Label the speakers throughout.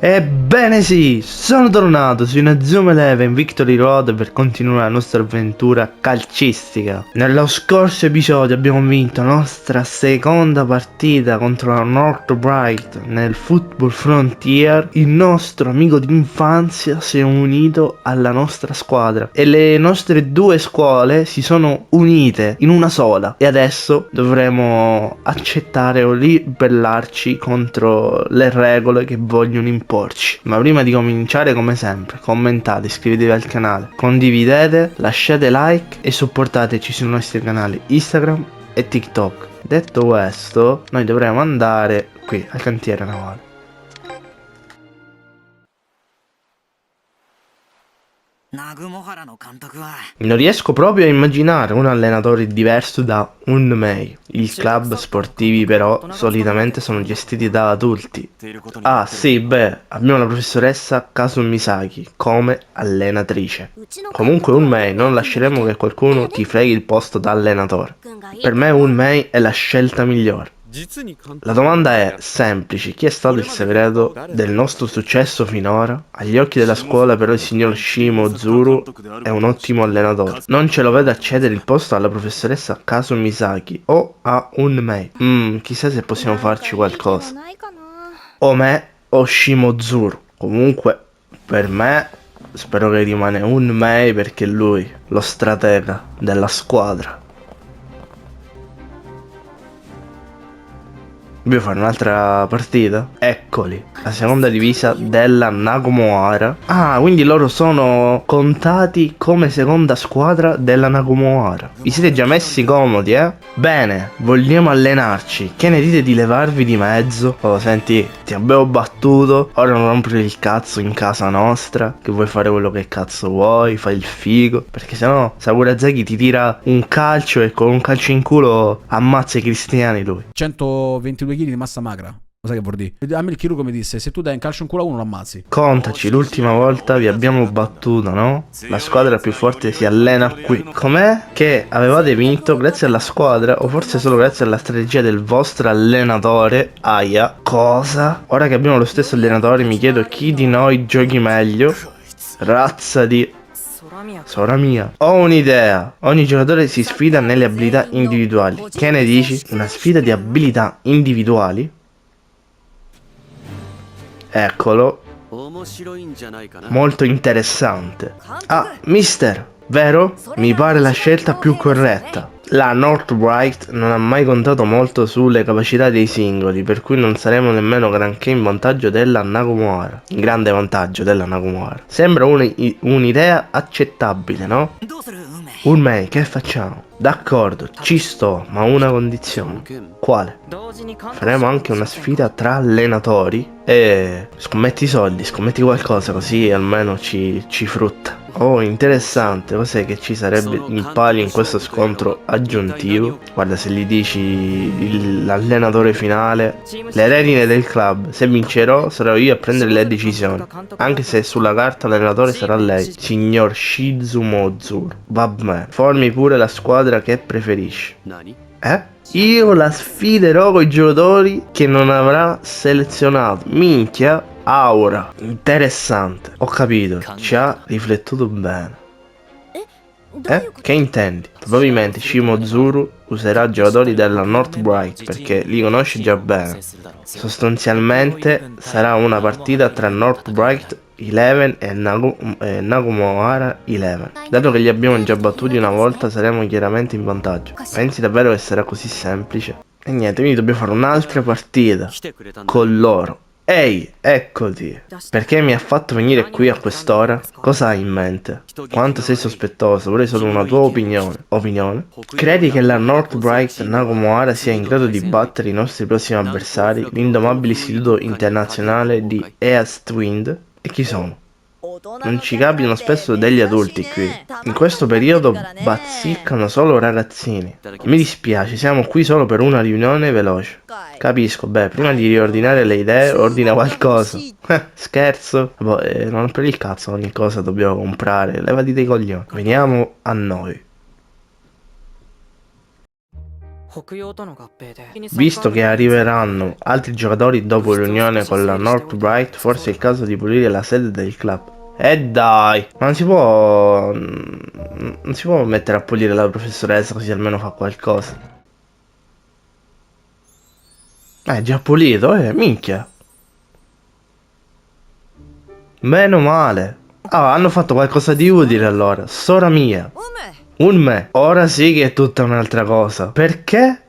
Speaker 1: Ebbene sì, sono tornato su Inazuma Eleven Victory Road per continuare la nostra avventura calcistica. Nello scorso episodio abbiamo vinto la nostra seconda partita contro la North Bright nel Football Frontier. Il nostro amico d'infanzia si è unito alla nostra squadra e le nostre due scuole si sono unite in una sola e adesso dovremo accettare o ribellarci contro le regole che vogliono imporci. Ma prima di cominciare, come sempre, commentate, iscrivetevi al canale, condividete, lasciate like e supportateci sui nostri canali Instagram e TikTok. Detto questo, noi dovremo andare qui al cantiere navale. Non riesco proprio a immaginare un allenatore diverso da Unmei. I club sportivi però solitamente sono gestiti da adulti. Ah sì, beh, abbiamo la professoressa Kazu Misaki come allenatrice. Comunque Unmei, non lasceremo che qualcuno ti freghi il posto da allenatore. Per me Unmei è la scelta migliore. La domanda è semplice: chi è stato il segreto del nostro successo finora? Agli occhi della scuola però il signor Shimozuru è un ottimo allenatore. Non ce lo vedo accedere il posto alla professoressa Kazu Misaki o a Unmei. Chissà se possiamo farci qualcosa. O me o Shimozuru. Comunque, per me, spero che rimane Unmei perché è lui, lo stratega della squadra. Dobbiamo fare un'altra partita? Eccoli, la seconda divisa della Nagomoara. Ah, quindi loro sono contati come seconda squadra della Nagomoara. Vi siete già messi comodi, eh? Bene, vogliamo allenarci. Che ne dite di levarvi di mezzo? Oh, senti, ti abbiamo battuto, ora non rompere il cazzo in casa nostra, che vuoi fare quello che cazzo vuoi, fai il figo. Perché sennò Sakurazaki ti tira un calcio e con un calcio in culo ammazza i cristiani lui.
Speaker 2: 122 kg di massa magra. Lo sai che vuol dire? A me il chirurgo mi disse: se tu dai un calcio in culo a uno lo ammazzi.
Speaker 1: Contaci, l'ultima volta vi abbiamo battuto, no? La squadra più forte si allena qui. Com'è che avevate vinto grazie alla squadra o forse solo grazie alla strategia del vostro allenatore? Aia. Cosa? Ora che abbiamo lo stesso allenatore mi chiedo chi di noi giochi meglio. Razza di... Sora mia. Ho un'idea. Ogni giocatore si sfida nelle abilità individuali. Che ne dici? Una sfida di abilità individuali? Eccolo. Molto interessante. Ah, mister, vero? Mi pare la scelta più corretta. La North Bright non ha mai contato molto sulle capacità dei singoli, per cui non saremo nemmeno granché in vantaggio della Nagomoara. In grande vantaggio della Nagomoara. Sembra un'idea accettabile, no? Unmei, che facciamo? D'accordo, ci sto, ma una condizione. Quale? Faremo anche una sfida tra allenatori e scommetti i soldi, scommetti qualcosa così almeno ci frutta. Oh, interessante, cos'è che ci sarebbe in palio in questo scontro aggiuntivo? Guarda, se gli dici l'allenatore finale, le redine del club, se vincerò sarò io a prendere le decisioni, anche se sulla carta l'allenatore sarà lei, signor Shizumozuru. Vabbè, formi pure la squadra che preferisci. Io la sfiderò con i giocatori che non avrà selezionato. Minchia, aura. Interessante. Ho capito, ci ha riflettuto bene. Che intendi? Probabilmente Shimozuru userà giocatori della North Bright perché li conosce già bene. Sostanzialmente sarà una partita tra North Bright 11 e Nagomoara 11. Dato che li abbiamo già battuti una volta saremo chiaramente in vantaggio. Pensi davvero che sarà così semplice? E niente, quindi dobbiamo fare un'altra partita con loro. Ehi, eccoti. Perché mi ha fatto venire qui a quest'ora? Cosa hai in mente? Quanto sei sospettoso, vorrei solo una tua opinione. Opinione? Credi che la North Bright Nagomoara sia in grado di battere i nostri prossimi avversari, l'indomabile istituto internazionale di Eastwind? E chi sono? Non ci capitano spesso degli adulti qui. In questo periodo bazzicano solo ragazzini. Mi dispiace, siamo qui solo per una riunione veloce. Capisco, beh, prima di riordinare le idee, ordina qualcosa. Scherzo. Boh, non per il cazzo ogni cosa dobbiamo comprare. Levati dei coglioni. Veniamo a noi. Visto che arriveranno altri giocatori dopo l'unione con la North Bright, forse è il caso di pulire la sede del club. Dai, ma non si può mettere a pulire la professoressa così almeno fa qualcosa. Già pulito, minchia. Meno male. Ah, hanno fatto qualcosa di utile allora. Sora mia. Un me. Ora sì che è tutta un'altra cosa. Perché?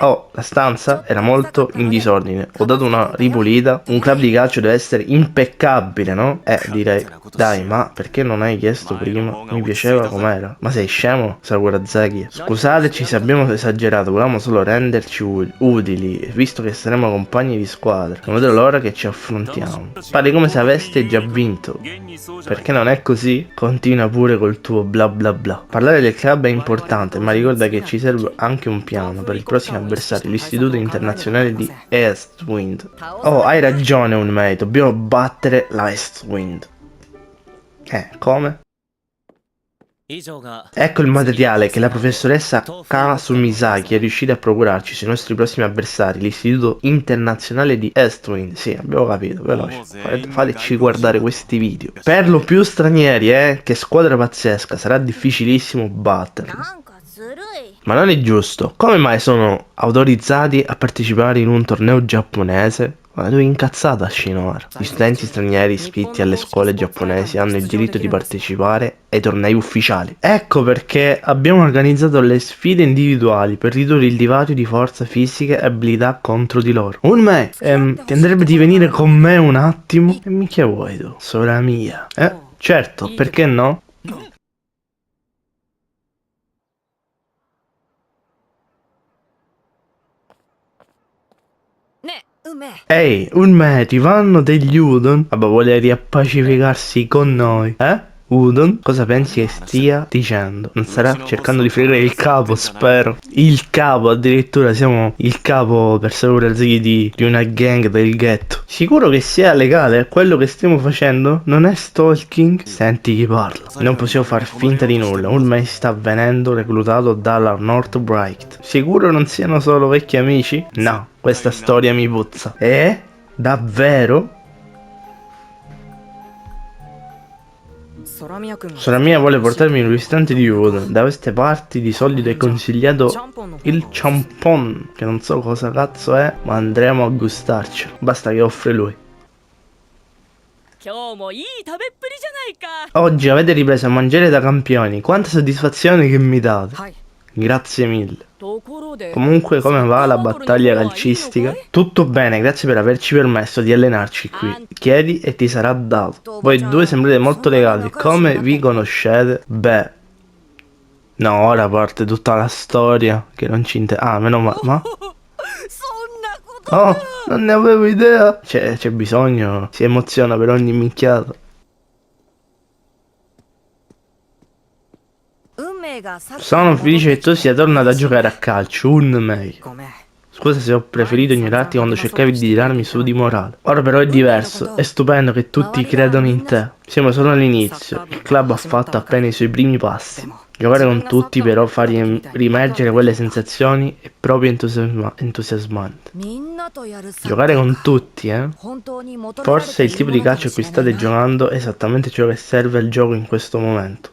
Speaker 1: Oh, la stanza era molto in disordine. Ho dato una ripulita. Un club di calcio deve essere impeccabile, no? Direi. Dai, ma perché non hai chiesto prima? Mi piaceva com'era. Ma sei scemo, Sakurazaki? Scusateci se abbiamo esagerato. Volevamo solo renderci utili, visto che saremo compagni di squadra. Non vedo l'ora che ci affrontiamo. Pare come se aveste già vinto. Perché non è così? Continua pure col tuo bla bla bla. Parlare del club è importante, ma ricorda che ci serve anche un piano per il prossimo avversario, l'Istituto Internazionale di Eastwind. Oh, hai ragione, Unmei, dobbiamo battere la Eastwind. Come? Ecco il materiale che la professoressa Kasumisaki è riuscita a procurarci sui nostri prossimi avversari, l'Istituto Internazionale di Eastwind. Sì, abbiamo capito, veloce. Fateci guardare questi video. Per lo più stranieri, che squadra pazzesca, sarà difficilissimo batterli. Ma non è giusto. Come mai sono autorizzati a partecipare in un torneo giapponese? Ma tu incazzata, Shinohara. Gli studenti stranieri iscritti alle scuole giapponesi hanno il diritto di partecipare ai tornei ufficiali. Ecco perché abbiamo organizzato le sfide individuali per ridurre il divario di forza fisica e abilità contro di loro. Unmei, ti andrebbe di venire con me un attimo? E mica vuoi tu, sora mia. Certo, perché no? Ehi, Unmei, ti vanno degli udon? Vabbè, vuole riappacificarsi con noi, Udon? Cosa pensi che stia dicendo? Non starà cercando di fregare il capo, spero. Il capo, addirittura siamo il capo per Sakurazaki di una gang del ghetto. Sicuro che sia legale? Quello che stiamo facendo non è stalking? Senti chi parla. Non possiamo far finta di nulla. Unmei sta venendo reclutato dalla North Bright. Sicuro non siano solo vecchi amici? No, questa storia mi puzza. Davvero? Soraya vuole portarmi in un ristorante di Udon. Da queste parti di solito è consigliato il champon, che non so cosa cazzo è, ma andremo a gustarcelo. Basta che offre lui. Oggi avete ripreso a mangiare da campioni. Quanta soddisfazione che mi date. Grazie mille. Comunque, come va la battaglia calcistica? Tutto bene, grazie per averci permesso di allenarci qui. Chiedi e ti sarà dato. Voi due sembrate molto legati. Come vi conoscete? Beh, no, ora parte tutta la storia che non ci interessa. Ah, meno male. Ma? Oh, non ne avevo idea. C'è bisogno. Si emoziona per ogni minchiata. Sono felice che tu sia tornato a giocare a calcio, Unmei. Scusa se ho preferito ignorarti quando cercavi di tirarmi su di morale. Ora però è diverso, è stupendo che tutti credano in te. Siamo solo all'inizio, il club ha fatto appena i suoi primi passi. Giocare con tutti però fa riemergere quelle sensazioni è proprio entusiasmante. Giocare con tutti, Forse il tipo di calcio a cui state giocando è esattamente ciò che serve al gioco in questo momento.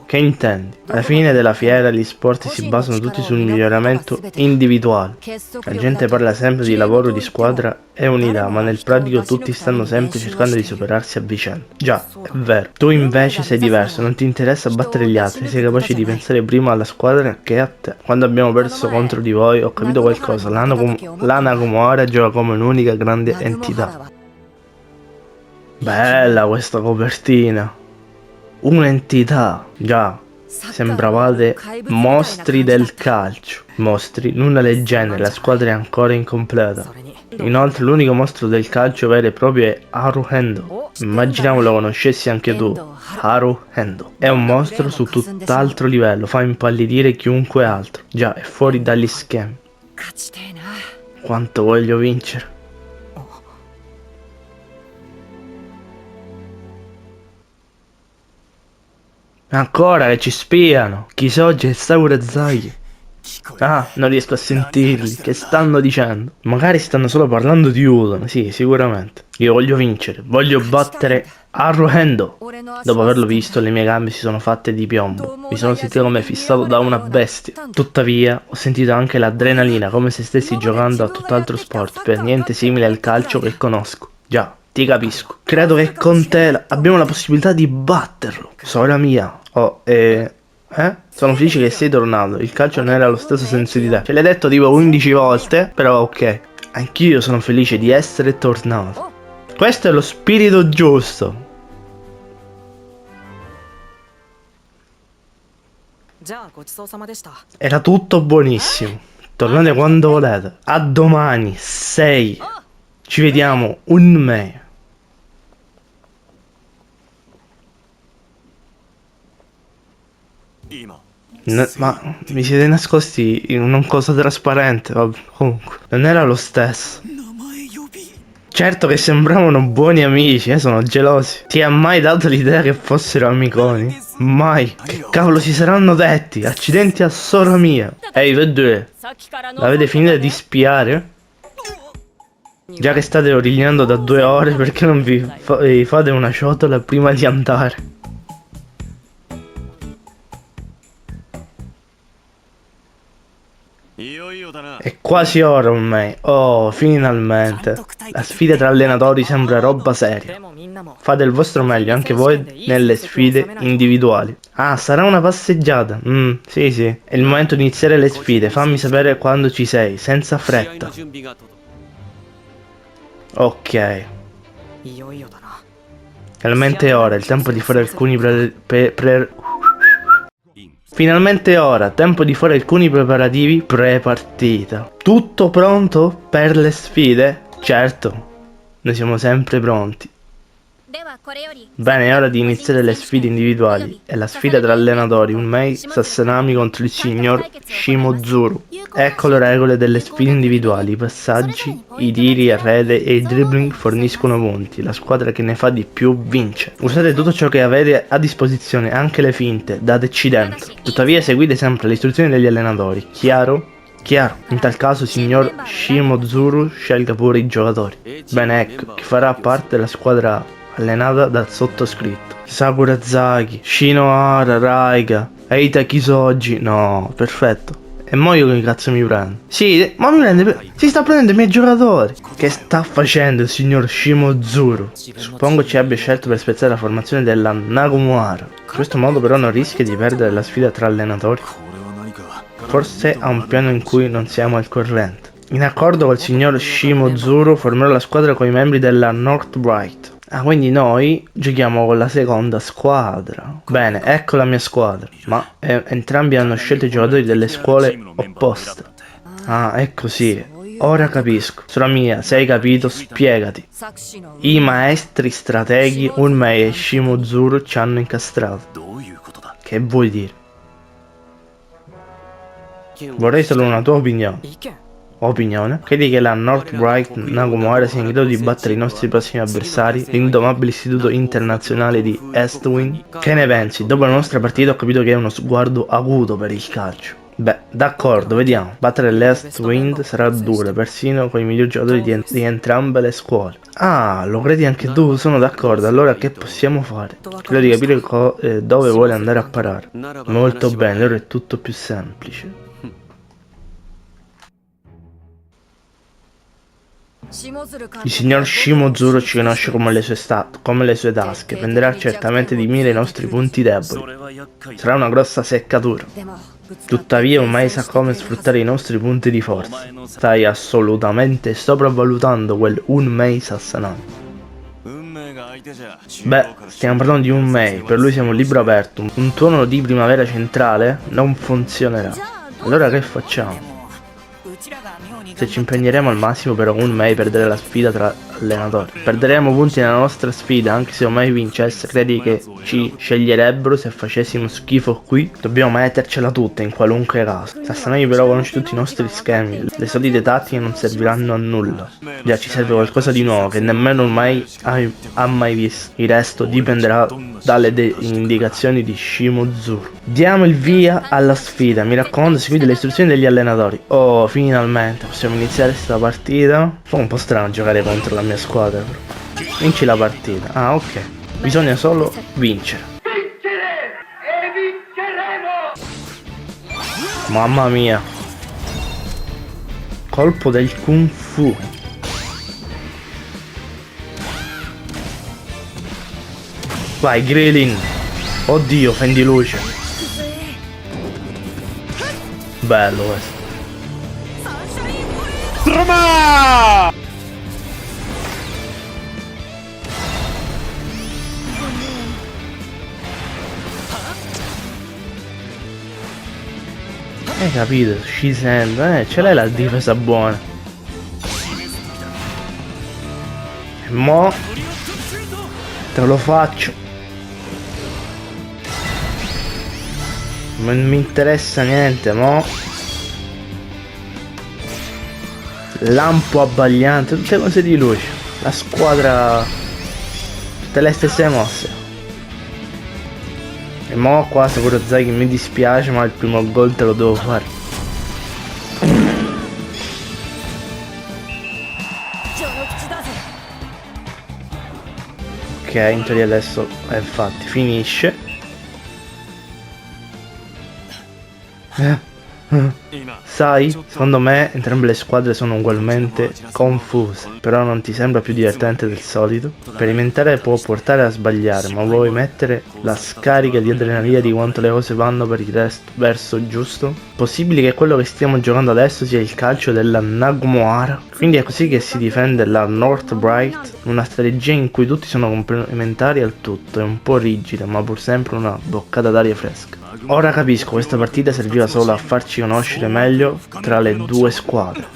Speaker 1: Che intendi? Alla fine della fiera gli sport si basano tutti sul miglioramento individuale. La gente parla sempre di lavoro di squadra e unità, ma nel pratico tutti stanno sempre cercando di superarsi a vicenda. Già, è vero. Tu invece sei diverso, non ti interessa battere gli altri, sei capace di pensare prima alla squadra che a te. Quando abbiamo perso contro di voi ho capito qualcosa, l'Ana Kumahara gioca come un'unica grande entità. Bella questa copertina. Un'entità, già. Sembravate mostri del calcio. Mostri, nulla del genere, la squadra è ancora incompleta. Inoltre l'unico mostro del calcio vero e proprio è Haru Hendo. Immaginiamo lo conoscessi anche tu. Haru Hendo è un mostro su tutt'altro livello, fa impallidire chiunque altro. Già, è fuori dagli schemi. Quanto voglio vincere. Ancora che ci spiano. Kisoji e Sakurazaki. Ah, non riesco a sentirli. Che stanno dicendo? Magari stanno solo parlando di Udon. Sì, sicuramente. Io voglio vincere. Voglio battere Haruhendo. Dopo averlo visto, le mie gambe si sono fatte di piombo. Mi sono sentito come fissato da una bestia. Tuttavia, ho sentito anche l'adrenalina, come se stessi giocando a tutt'altro sport, per niente simile al calcio che conosco. Già, ti capisco. Credo che con te abbiamo la possibilità di batterlo. Sora mia. Oh, Sono felice che sei tornato. Il calcio non era lo stesso senso di te. Ce l'hai detto tipo 15 volte, però ok. Anch'io sono felice di essere tornato. Questo è lo spirito giusto. Era tutto buonissimo. Tornate quando volete. A domani, 6. Ci vediamo un me. Ma mi siete nascosti in una cosa trasparente. Vabbè, comunque, non era lo stesso. Certo che sembravano buoni amici, sono gelosi. Ti ha mai dato l'idea che fossero amiconi? Mai. Che cavolo si saranno detti? Accidenti a Sora mia. Ehi, voi due, l'avete finita di spiare? Già che state originando da 2 ore, perché non vi fate una ciotola prima di andare? È quasi ora ormai. Oh, finalmente. La sfida tra allenatori sembra roba seria. Fate il vostro meglio anche voi nelle sfide individuali. Ah, sarà una passeggiata. Sì, sì. È il momento di iniziare le sfide. Fammi sapere quando ci sei, senza fretta. Ok. Finalmente è ora, è il tempo di fare alcuni Finalmente è ora, tempo di fare alcuni preparativi pre-partita. Tutto pronto per le sfide? Certo, noi siamo sempre pronti. Bene, è ora di iniziare le sfide individuali. È la sfida tra allenatori, Unmei Sassanami contro il signor Shimozuru. Ecco le regole delle sfide individuali. I passaggi, i tiri a rete e i dribbling forniscono punti. La squadra che ne fa di più vince. Usate tutto ciò che avete a disposizione, anche le finte, dateci dentro. Tuttavia seguite sempre le istruzioni degli allenatori. Chiaro? Chiaro. In tal caso, signor Shimozuru, scelga pure i giocatori. Bene, ecco, chi farà parte della squadra allenata dal sottoscritto. Sakurazaki, Shinohara, Raiga, Eita Kisoji. No, perfetto. E mo io che cazzo mi prendo? Sì, ma mi prende. Si sta prendendo i miei giocatori. Che sta facendo il signor Shimozuru? Suppongo ci abbia scelto per spezzare la formazione della Nagomuara. In questo modo però non rischia di perdere la sfida tra allenatori. Forse ha un piano in cui non siamo al corrente. In accordo col signor Shimozuru formerò la squadra con i membri della Northbright. Ah, quindi noi giochiamo con la seconda squadra. Bene, ecco la mia squadra. Ma entrambi hanno scelto i giocatori delle scuole opposte. Ah, è così. Ora capisco. Sora mia, se hai capito, spiegati. I maestri strateghi Unmei e Shimozuru ci hanno incastrato. Che vuoi dire? Vorrei solo una tua opinione. Opinione? Credi che la Northbright Nagomuara sia in grado di battere i nostri prossimi avversari, l'indomabile istituto internazionale di Eastwind? Che ne pensi? Dopo la nostra partita ho capito che hai uno sguardo acuto per il calcio. Beh, d'accordo, vediamo. Battere l'Eastwind sarà duro, persino con i migliori giocatori di entrambe le scuole. Ah, lo credi anche tu? Sono d'accordo. Allora che possiamo fare? Quello di capire dove vuole andare a parare. Molto bene, ora è tutto più semplice. Il signor Shimozuru ci conosce come le sue tasche. Prenderà certamente di mira i nostri punti deboli. Sarà una grossa seccatura. Tuttavia ormai sa come sfruttare i nostri punti di forza. Stai assolutamente sopravvalutando quel Unmei Sassanami. Beh, stiamo parlando di Unmei. Per lui siamo un libro aperto. Un tuono di primavera centrale non funzionerà. Allora che facciamo? Se ci impegneremo al massimo però Unmei perderà la sfida tra allenatori. Perderemo punti nella nostra sfida, anche se Unmei vincesse. Credi che ci sceglierebbero se facessimo schifo qui? Dobbiamo mettercela tutta in qualunque caso. Sassanami però conosce tutti i nostri schemi. Le solite tattiche non serviranno a nulla. Già, ci serve qualcosa di nuovo che nemmeno Unmei ha mai visto. Il resto dipenderà dalle indicazioni di Shimozuru. Diamo il via alla sfida. Mi raccomando, seguite le istruzioni degli allenatori. Oh, finalmente possiamo iniziare questa partita. Fa un po' strano giocare contro la mia squadra, però. Vinci la partita. Ah, ok. Bisogna solo vincere.
Speaker 3: Vincere! E vinceremo!
Speaker 1: Mamma mia. Colpo del Kung Fu. Vai, Grilin. Oddio, fendi luce. Bello questo.
Speaker 4: Roma!
Speaker 1: Hai capito? Scisen, ce l'hai la difesa buona. E mo te lo faccio. Non mi interessa niente, mo. Lampo abbagliante, tutte cose di luce. La squadra, tutte le stesse mosse. E mo qua sicuro Zai che mi dispiace, ma il primo gol te lo devo fare. Ok, in teoria adesso infatti finisce. Sai, secondo me entrambe le squadre sono ugualmente confuse, però non ti sembra più divertente del solito? Sperimentare può portare a sbagliare, ma vuoi mettere la scarica di adrenalina di quanto le cose vanno per il verso giusto? Possibile che quello che stiamo giocando adesso sia il calcio della Nagumoara? Quindi è così che si difende la North Bright, una strategia in cui tutti sono complementari al tutto, è un po' rigida, ma pur sempre una boccata d'aria fresca. Ora capisco, questa partita serviva solo a farci conoscere meglio tra le due squadre.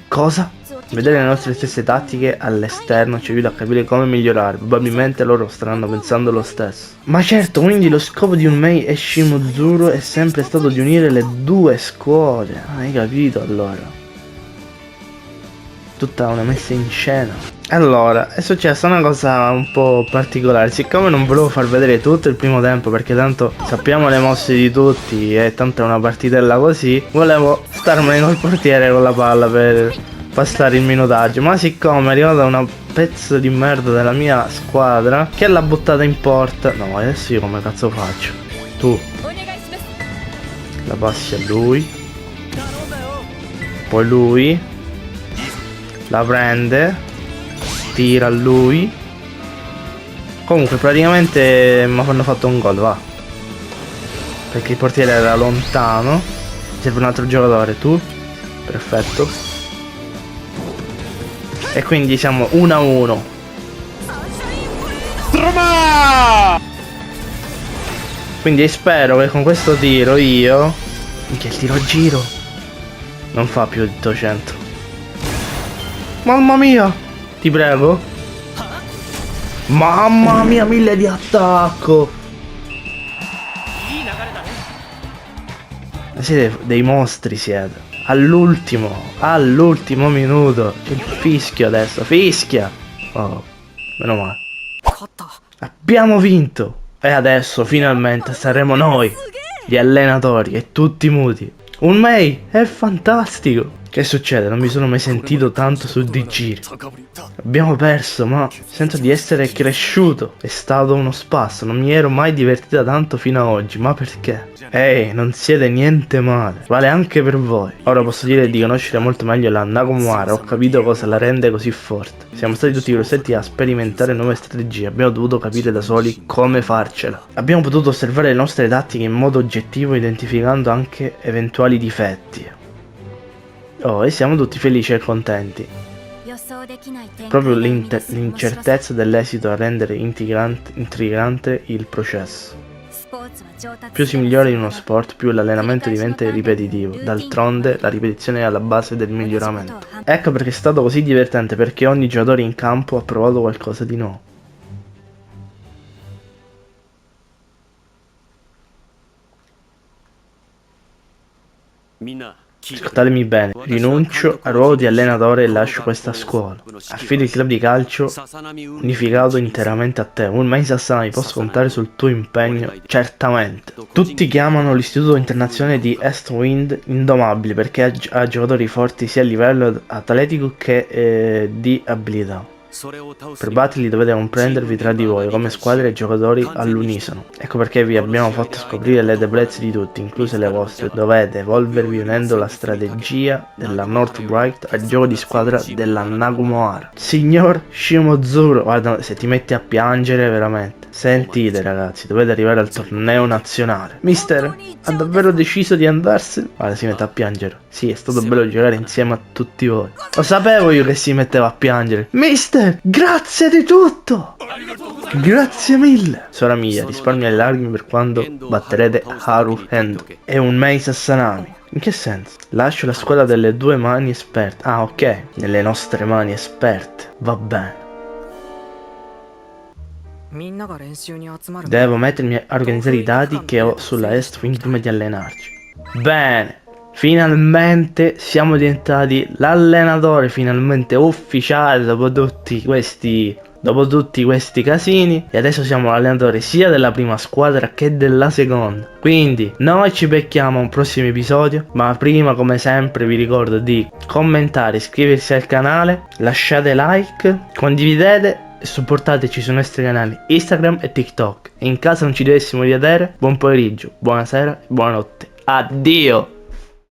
Speaker 1: Cosa? Vedere le nostre stesse tattiche all'esterno ci aiuta a capire come migliorare, probabilmente loro staranno pensando lo stesso. Ma certo, quindi lo scopo di Unmei e Shimozuru è sempre stato di unire le due scuole, hai capito allora? Tutta una messa in scena. Allora, è successa una cosa un po' particolare. Siccome non volevo far vedere tutto il primo tempo, perché tanto sappiamo le mosse di tutti e tanto è una partitella così, volevo starmene col portiere con la palla per passare il minutaggio. Ma siccome è arrivata una pezzo di merda della mia squadra che l'ha buttata in porta. No, adesso io come cazzo faccio? Tu la passi a lui, poi lui la prende, tira a lui. Comunque praticamente mi hanno fatto un gol, va. Perché il portiere era lontano. Serve un altro giocatore, tu. Perfetto. E quindi siamo 1-1.
Speaker 4: Roma!
Speaker 1: Quindi spero che con questo tiro io, che il tiro a giro non fa più di 800. Mamma mia, ti prego. Mamma mia, 1000 di attacco. Siete dei mostri, siete. All'ultimo minuto. C'è il fischio adesso, fischia. Oh, meno male. Abbiamo vinto. E adesso finalmente saremo noi, gli allenatori, e tutti muti. Unmei è fantastico. Che succede? Non mi sono mai sentito tanto su di giri. Abbiamo perso, ma sento di essere cresciuto. È stato uno spasso, non mi ero mai divertita tanto fino ad oggi. Ma perché? Ehi, non siete niente male. Vale anche per voi. Ora posso dire di conoscere molto meglio la Nagumoara. Ho capito cosa la rende così forte. Siamo stati tutti costretti a sperimentare nuove strategie. Abbiamo dovuto capire da soli come farcela. Abbiamo potuto osservare le nostre tattiche in modo oggettivo, identificando anche eventuali difetti. Oh, e siamo tutti felici e contenti. Proprio l'incertezza dell'esito a rendere intrigante il processo. Più si migliora in uno sport, più l'allenamento diventa ripetitivo. D'altronde, la ripetizione è alla base del miglioramento. Ecco perché è stato così divertente, perché ogni giocatore in campo ha provato qualcosa di nuovo. Ascoltatemi bene, rinuncio al ruolo di allenatore e lascio questa scuola. Affido il club di calcio unificato interamente a te. Ormai Sassanami, posso contare sul tuo impegno? Certamente. Tutti chiamano l'istituto internazionale di Eastwind indomabile perché ha giocatori forti sia a livello atletico che di abilità. Per batterli dovete comprendervi tra di voi come squadre e giocatori all'unisono. Ecco perché vi abbiamo fatto scoprire le debolezze di tutti, incluse le vostre. Dovete evolvervi unendo la strategia della Northbright al gioco di squadra della Nagumoara. Signor Shimozuru, guarda, se ti metti a piangere veramente. Sentite ragazzi, dovete arrivare al torneo nazionale. Mister, ha davvero deciso di andarsene? Guarda, si mette a piangere. Sì, è stato bello giocare insieme a tutti voi. Lo sapevo io che si metteva a piangere. Mister, grazie di tutto! Grazie mille! Sora mia, risparmia le lacrime per quando batterete Haru Endo e un Mei Sassanami. In che senso? Lascio la squadra delle due mani esperte. Ah, ok. Nelle nostre mani esperte. Va bene. Devo mettermi a organizzare i dati che ho sulla Eastwind prima di allenarci. Bene. Finalmente siamo diventati l'allenatore finalmente ufficiale dopo tutti questi casini, e adesso siamo l'allenatore sia della prima squadra che della seconda. Quindi noi ci becchiamo a un prossimo episodio, ma prima come sempre vi ricordo di commentare, iscriversi al canale, lasciate like, condividete e supportateci sui nostri canali Instagram e TikTok. E in caso non ci dovessimo rivedere, buon pomeriggio, buonasera e buonanotte. Addio!